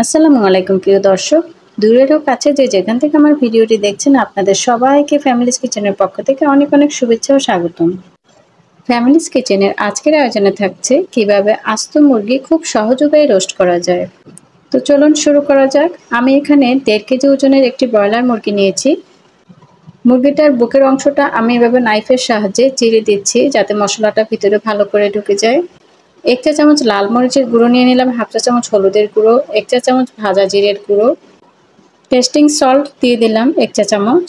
আসসালামু আলাইকুম প্রিয় দর্শক, দূরের ও কাছে যে যেখান থেকে আমার ভিডিওটি দেখছেন আপনাদের সবাইকে ফ্যামিলিজ কিচেনের পক্ষ থেকে অনেক অনেক শুভেচ্ছা ও স্বাগতম। ফ্যামিলিজ কিচেনের আজকের আয়োজনে থাকছে কিভাবে আস্ত মুরগি খুব সহজ উপায়ে রোস্ট করা যায়। তো চলুন শুরু করা যাক। আমি এখানে 1.5 কেজি ওজনের একটি ব্রয়লার মুরগি নিয়েছি। মুরগিটার বুকের অংশটা আমি এভাবে নাইফের সাহায্যে চিড়ে দিচ্ছি যাতে মশলাটা ভিতরে ভালো করে ঢুকে যায়। 1 চা চামচ লাল মরিচের গুঁড়ো নিয়ে নিলাম, 1/2 চা চামচ হলুদের গুঁড়ো, 1 চা চামচ ভাজা জিরের গুঁড়ো, টেস্টিং সল্ট দিয়ে দিলাম 1 চা চামচ।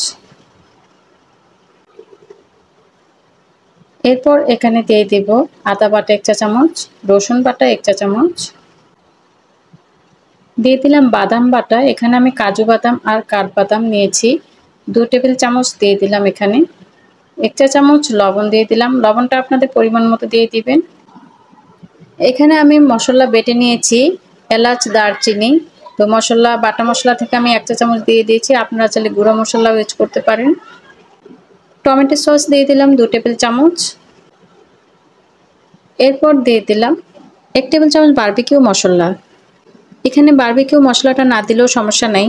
এরপর এখানে দিয়ে দেব আদা বাটা 1 চা চামচ, রসুন বাটা 1 চা চামচ, দিয়ে দিলাম বাদাম বাটা। এখানে আমি কাজু বাদাম আর কাঠবাদাম নিয়েছি, 2 টেবিল চামচ দিয়ে দিলাম। এখানে 1 চা চামচ লবণ দিয়ে দিলাম, লবণটা আপনাদের পরিমাণ মতো দিয়ে দিবেন। এখানে আমি মশলা বেটে নিয়েছি, এলাচ দারচিনি। তো মশলা বাটা মশলা থেকে আমি 1 চা চামচ দিয়ে দিয়েছি, আপনারা চাইলে গুঁড়ো মশলাও ইউজ করতে পারেন। টমেটো সস দিয়ে দিলাম 2 টেবিল চামচ। এরপর দিয়ে দিলাম 1 টেবিল চামচ বারবিকিউ মশলা। এখানে বারবিকিউ মশলাটা না দিলেও সমস্যা নাই,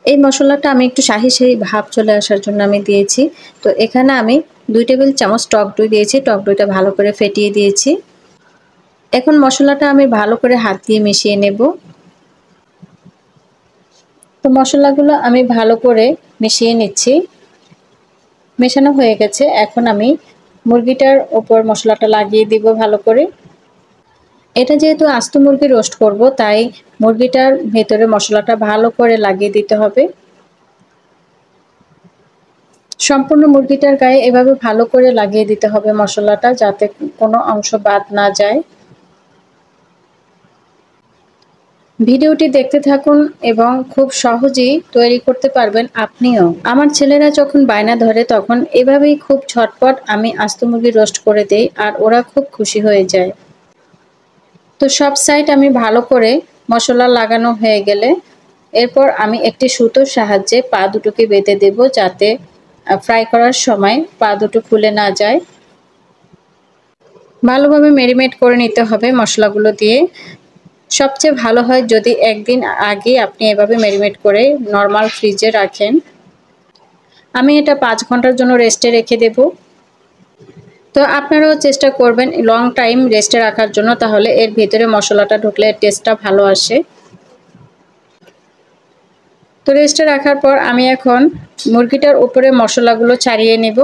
এই মশলাটা আমি একটু শাহি শাহি ভাব চলে আসার জন্য আমি দিয়েছি। তো এখানে আমি 2 টেবিল চামচ টক দই দিয়েছি, টক দইটা ভালো করে ফেটিয়ে দিয়েছি। এখন মশলাটা আমি ভালো করে হাত দিয়ে মিশিয়ে নেব। তো মশলাগুলো আমি ভালো করে মিশিয়ে নিচ্ছি, মেশানো হয়ে গেছে। এখন আমি মুরগিটার উপর মশলাটা লাগিয়ে দিব ভালো করে। এটা যেহেতু আস্ত মুরগি রোস্ট করব, তাই মুরগিটার ভেতরে মশলাটা ভালো করে লাগিয়ে দিতে হবে। সম্পূর্ণ মুরগিটার গায়ে এভাবে ভালো করে লাগিয়ে দিতে হবে মশলাটা, যাতে কোনো অংশ বাদ না যায়। ভিডিওটি দেখতে থাকুন এবং খুব সহজেই তৈরি করতে পারবেন আপনিও। আমার ছেলেরা যখন বায়না ধরে তখন এভাবেই খুব ঝটপট আমি আস্ত মুরগি রোস্ট করে দেই, আর ওরা খুব খুশি হয়ে যায়। তো সব সাইড আমি ভালো করে মশলা লাগানো হয়ে গেলে এরপর আমি একটি সুতোর সাহায্যে পা দুটোকে বেঁধে দেব, যাতে ফ্রাই করার সময় পা দুটো খুলে না যায়। ভালোভাবে ম্যারিনেট করে নিতে হবে মশলাগুলো দিয়ে। সবচেয়ে ভালো হয় যদি একদিন আগে আপনি এভাবে ম্যারিনেট করে নরমাল ফ্রিজে রাখেন। আমি এটা 5 ঘন্টার জন্য রেস্টে রেখে দেব। তো আপনারাও চেষ্টা করবেন লং টাইম রেস্টে রাখার জন্য, তাহলে এর ভিতরে মশলাটা ঢুকলে টেস্টটা ভালো আসে। তো রেস্টে রাখার পর আমি এখন মুরগিটার উপরে মশলাগুলো ছাড়িয়ে নেব।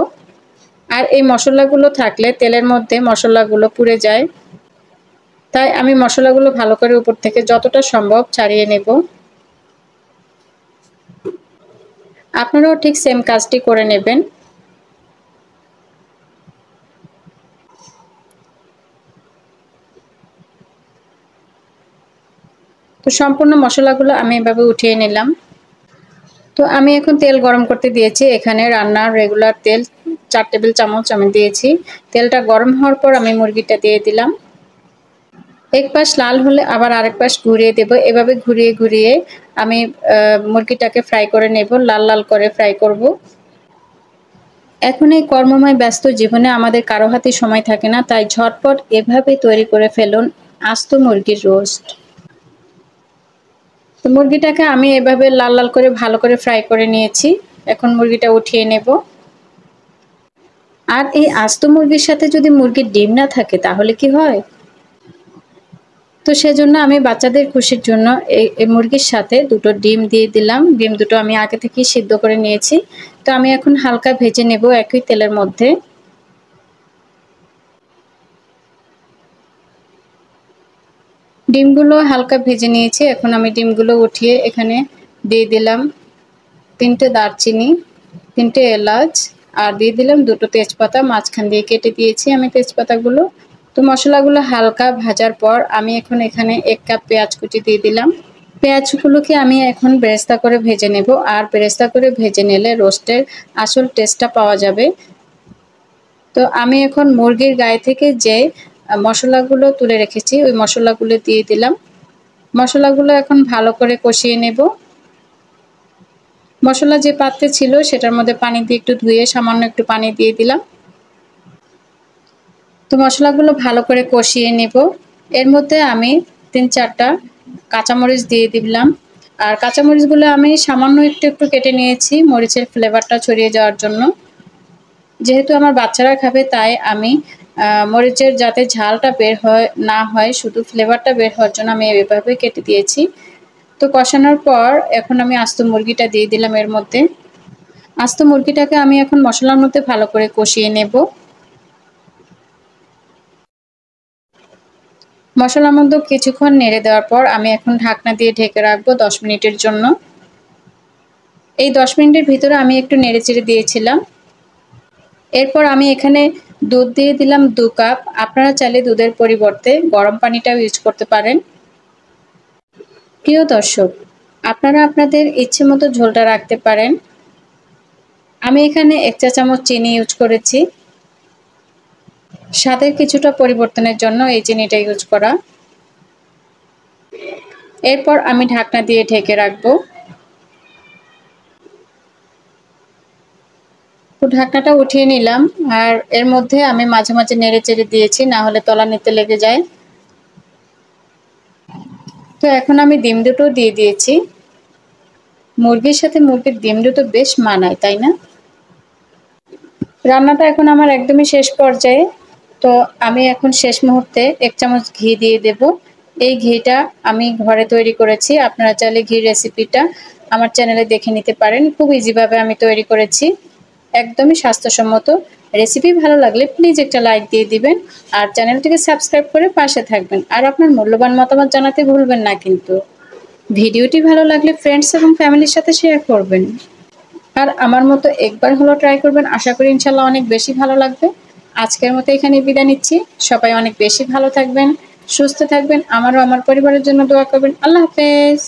আর এই মশলাগুলো থাকলে তেলের মধ্যে মশলাগুলো পুড়ে যায়, তাই আমি মশলাগুলো ভালো করে উপর থেকে যতটা সম্ভব ছাড়িয়ে নেব। আপনারাও ঠিক সেম কাজটি করে নেবেন। তো সম্পূর্ণ মশলাগুলো আমি এভাবে উঠিয়ে নিলাম। তো আমি এখন তেল গরম করতে দিয়েছি, এখানে রান্নার রেগুলার তেল 4 টেবিল চামচ আমি দিয়েছি। তেলটা গরম হওয়ার পর আমি মুরগিটা দিয়ে দিলাম। এক পাশ লাল হলে আবার আরেক পাশ ঘুরিয়ে দেব, এভাবে ঘুরিয়ে ঘুরিয়ে আমি মুরগিটাকে ফ্রাই করে নেব, লাল লাল করে ফ্রাই করব। এখন এই কর্মময় ব্যস্ত জীবনে আমাদের কারো হাতে সময় থাকে না, তাই ঝটপট এভাবে তৈরি করে ফেলুন আস্ত মুরগির রোস্ট। তো মুরগিটাকে আমি এভাবে লাল লাল করে ভালো করে ফ্রাই করে নিয়েছি। এখন মুরগিটা উঠিয়ে নেব। আর এই আস্ত মুরগির সাথে যদি মুরগির ডিম না থাকে তাহলে কি হয়? তো সেজন্য আমি বাচ্চাদের খুশির জন্য এই মুরগির সাথে 2টো ডিম দিয়ে দিলাম। ডিম দুটো আমি আগে থেকেই সিদ্ধ করে নিয়েছি। তো আমি এখন হালকা ভেজে নেব একই তেলের মধ্যে। ডিমগুলো হালকা ভেজে নিয়েছি, এখন আমি ডিমগুলো উঠিয়ে এখানে দিয়ে দিলাম 3টে দারচিনি, 3টে এলাচ, আর দিয়ে দিলাম 2টো তেজপাতা, মাঝখান দিয়ে কেটে দিয়েছি আমি তেজপাতাগুলো। তো মশলাগুলো হালকা ভাজার পর আমি এখন এখানে 1 কাপ পেঁয়াজ কুচি দিয়ে দিলাম। পেঁয়াজগুলোকে আমি এখন বেরেস্তা করে ভেজে নেব, আর বেরেস্তা করে ভেজে নিলে রোস্টের আসল টেস্টটা পাওয়া যাবে। তো আমি এখন মুরগির গায়ে থেকে যে মশলাগুলো তুলে রেখেছি ওই মশলাগুলো দিয়ে দিলাম। মশলাগুলো এখন ভালো করে কষিয়ে নেব। মশলা যে পাত্রে ছিল সেটার মধ্যে পানি দিয়ে একটু ধুয়ে সামান্য একটু পানি দিয়ে দিলাম। তো মশলাগুলো ভালো করে কষিয়ে নেব। এর মধ্যে আমি 3-4টা কাঁচামরিচ দিয়ে দিলাম। আর কাঁচামরিচগুলো আমি সামান্য একটু একটু কেটে নিয়েছি মরিচের ফ্লেভারটা ছড়িয়ে যাওয়ার জন্য। যেহেতু আমার বাচ্চারা খাবে তাই আমি মরিচের যাতে ঝালটা বের না হয়, শুধু ফ্লেভারটা বের হওয়ার জন্য আমি এভাবে কেটে দিয়েছি। তো কষানোর পর এখন আমি আস্ত মুরগিটা দিয়ে দিলাম এর মধ্যে। আস্ত মুরগিটাকে আমি এখন মশলার মধ্যে ভালো করে কষিয়ে নেব। মশলার মধ্যে কিছুক্ষণ নেড়ে দেওয়ার পর আমি এখন ঢাকনা দিয়ে ঢেকে রাখবো 10 মিনিটের জন্য। এই 10 মিনিটের ভিতরে আমি একটু নেড়েচেড়ে দিয়েছিলাম। এরপর আমি এখানে দুধ দিয়ে দিলাম 2 কাপ। আপনারা চাইলে দুধের পরিবর্তে গরম পানিটাও ইউজ করতে পারেন। প্রিয় দর্শক, আপনারা আপনাদের ইচ্ছে মতো ঝোলটা রাখতে পারেন। আমি এখানে 1 চা চামচ চিনি ইউজ করেছি। স্বাদের কিছুটা পরিবর্তনের জন্য এই চিনিটা ইউজ করা। এরপর আমি ঢাকনা দিয়ে ঢেকে রাখবো। তো ঢাকনাটা উঠিয়ে নিলাম। আর এর মধ্যে আমি মাঝে মাঝে নেড়ে চেড়ে দিয়েছি, না হলে তলানিতে লেগে যায়। তো এখন আমি ডিম দুটো দিয়ে দিয়েছি। মুরগির সাথে মুরগির ডিম দুটো বেশ মানায়, তাই না? রান্নাটা এখন আমার একদমই শেষ পর্যায়ে। তো আমি এখন শেষ মুহূর্তে 1 চামচ ঘি দিয়ে দেব। এই ঘিটা আমি ঘরে তৈরি করেছি। আপনারা চাইলে ঘির রেসিপিটা আমার চ্যানেলে দেখে নিতে পারেন। খুব ইজিভাবে আমি তৈরি করেছি, একদমই স্বাস্থ্যসম্মত। রেসিপি ভালো লাগলে প্লিজ একটা লাইক দিয়ে দিবেন আর চ্যানেলটিকে সাবস্ক্রাইব করে পাশে থাকবেন। আর আপনার মূল্যবান মতামত জানাতে ভুলবেন না কিন্তু। ভিডিওটি ভালো লাগলে ফ্রেন্ডস এবং ফ্যামিলির সাথে শেয়ার করবেন। আর আমার মতো একবার হলো ট্রাই করবেন, আশা করি ইনশাল্লাহ অনেক বেশি ভালো লাগবে। আজকের মতো এখানে বিদায় নিচ্ছি। সবাই অনেক বেশি ভালো থাকবেন, সুস্থ থাকবেন, আমারও আমার পরিবারের জন্য দোয়া করবেন। আল্লাহ হাফেজ।